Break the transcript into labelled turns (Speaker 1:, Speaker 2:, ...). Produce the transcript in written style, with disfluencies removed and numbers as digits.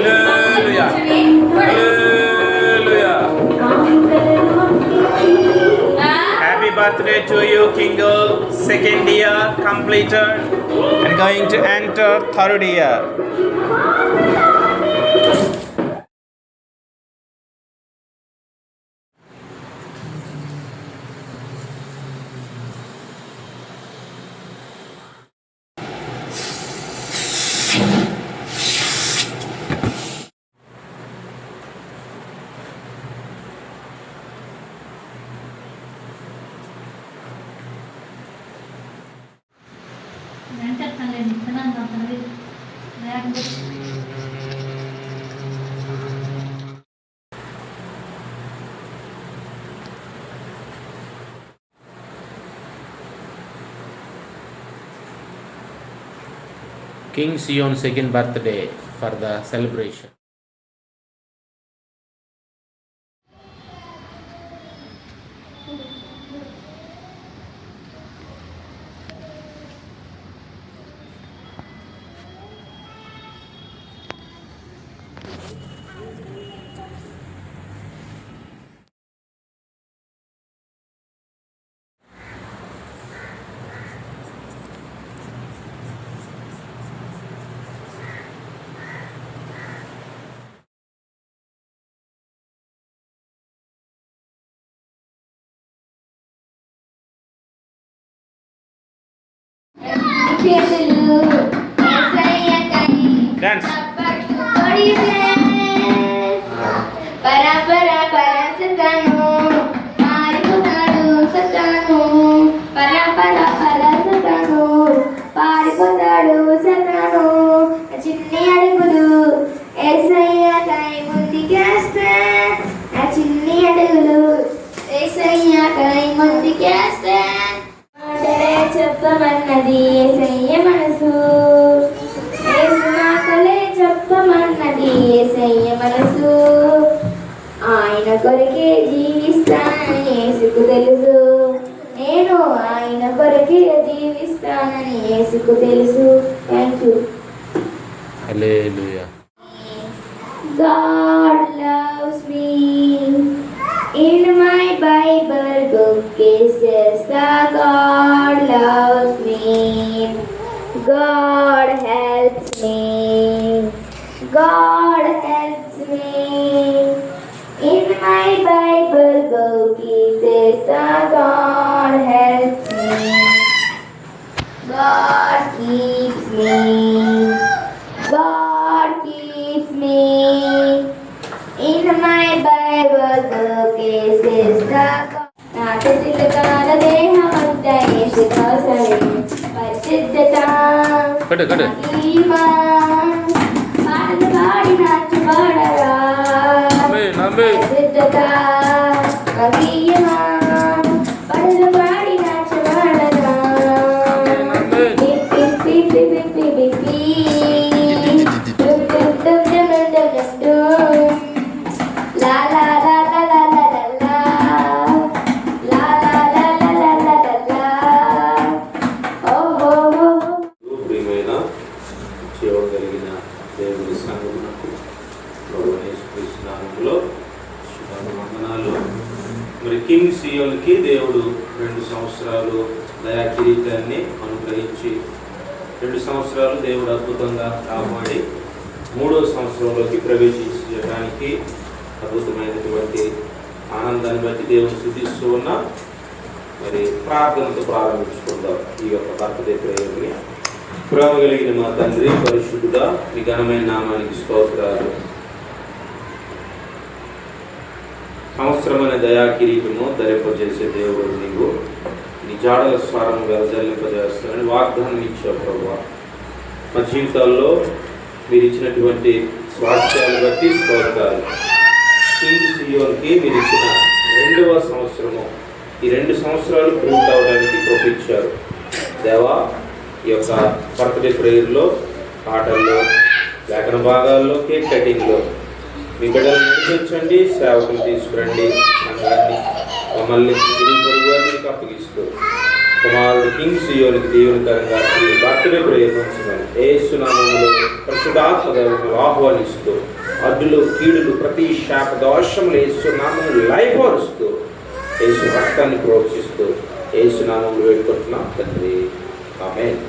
Speaker 1: Hallelujah. Hallelujah. Happy birthday to you, Kingo. Second year completed and going to enter third year. King Sion's second birthday for the celebration. Dance.
Speaker 2: చిన్ని అడుగులు ఏసయ్య కై ముందుకేస్తే ఆ చిన్ని అడుగులు ఏసయ్య కై ముందుకేస్తే చెప్పమన్నది ఏసయ్య మనసు ఏసు మాటలే చెప్పమన్నది ఏసయ్య మనసు ఆయన కొరకే జీవిస్తానని యేసుకు తెలుసు నేను ఆయన కొరకే జీవిస్తానని యేసుకు తెలుసు. Thank you.
Speaker 1: Hallelujah.
Speaker 2: God loves me. In my Bible book it says that God loves me. God helps me. God helps me. In my Bible book it says that God helps me. God keeps me. God keeps me. In my Bible book it says that నా చతులకాల దేహమంత యేసు కోసమే పరిశుద్ధత మహిమా పాటలు పాడి నాట్య పాడరా పరిశుద్ధత మహిమా పాటలు పాడి నాట్య పాడరా పిప్పి పిప్పి పిప్పి la la la la la la la la la la la la la la la oh oh oh.
Speaker 3: ప్రియమైన చేయగలిగిన దేవుడి సంఘమునకు యేసుక్రీస్తు నామములో వందనాలు. మరి కింగ్ సియోన్కి దేవుడు 2 సంవత్సరాలు దయా కిరీటాన్ని అనుగ్రహించి 2 సంవత్సరాలు దేవుడు అద్భుతంగా కాపాడి 3వ సంవత్సరంలోకి ప్రవేశించడానికి అద్భుతమైనటువంటి ఆనందాన్ని బట్టి దేవుని స్తుతిస్తూ ఉన్నాం. మరి ప్రార్థనతో ప్రారంభించుకుందాం ఈ యొక్క బర్త్డే ప్రేయర్ని. ప్రేమ కలిగిన మా తండ్రి పరిశుద్ధుడా, మీ ఘనమైన నామానికి స్తోత్రాలు. సంవత్సరమైన దయా కిరీటము ధరింపజేసే దేవుడు నీవు, నీ జాడల స్వరము వెదజల్లింపజేస్తానని వాగ్దానం ఇచ్చావు ప్రభువా. మా జీవితాల్లో మీరు ఇచ్చినటువంటి స్వాస్థ్యాన్ని బట్టి స్తోత్రాలు. కింగ్ సియోన్కి మీరు ఇచ్చిన 2వ సంవత్సరము, ఈ 2 సంవత్సరాలు పూర్తి అవడానికి కృపించారు దేవా. ఈ యొక్క బర్త్డే ప్రేయర్లో, పాటల్లో, లేఖన భాగాల్లో, కేక్ కటింగ్లో మీ బిడ్డలను నడిపించండి, సేవకులు తీసుకురండి, సంఘాన్ని మమ్మల్ని తిరిగి పొరుగు వారికి అప్పగిస్తూ కుమారుడు కింగ్ సియోనికి దీవెనకరంగా ఈ బర్త్డే ప్రేయర్ పంచుమని యేసు నామములో పరిశుద్ధాత్మ దేవుని ఆహ్వానిస్తూ అడ్డులు కీడులు ప్రతి శాప దోషములు యేసు నామములు లయపరుస్తూ యేసు రక్తాన్ని ప్రోక్షిస్తూ యేసు నామములు వేడుకుంటున్నాం తండ్రి. ఆమేన్.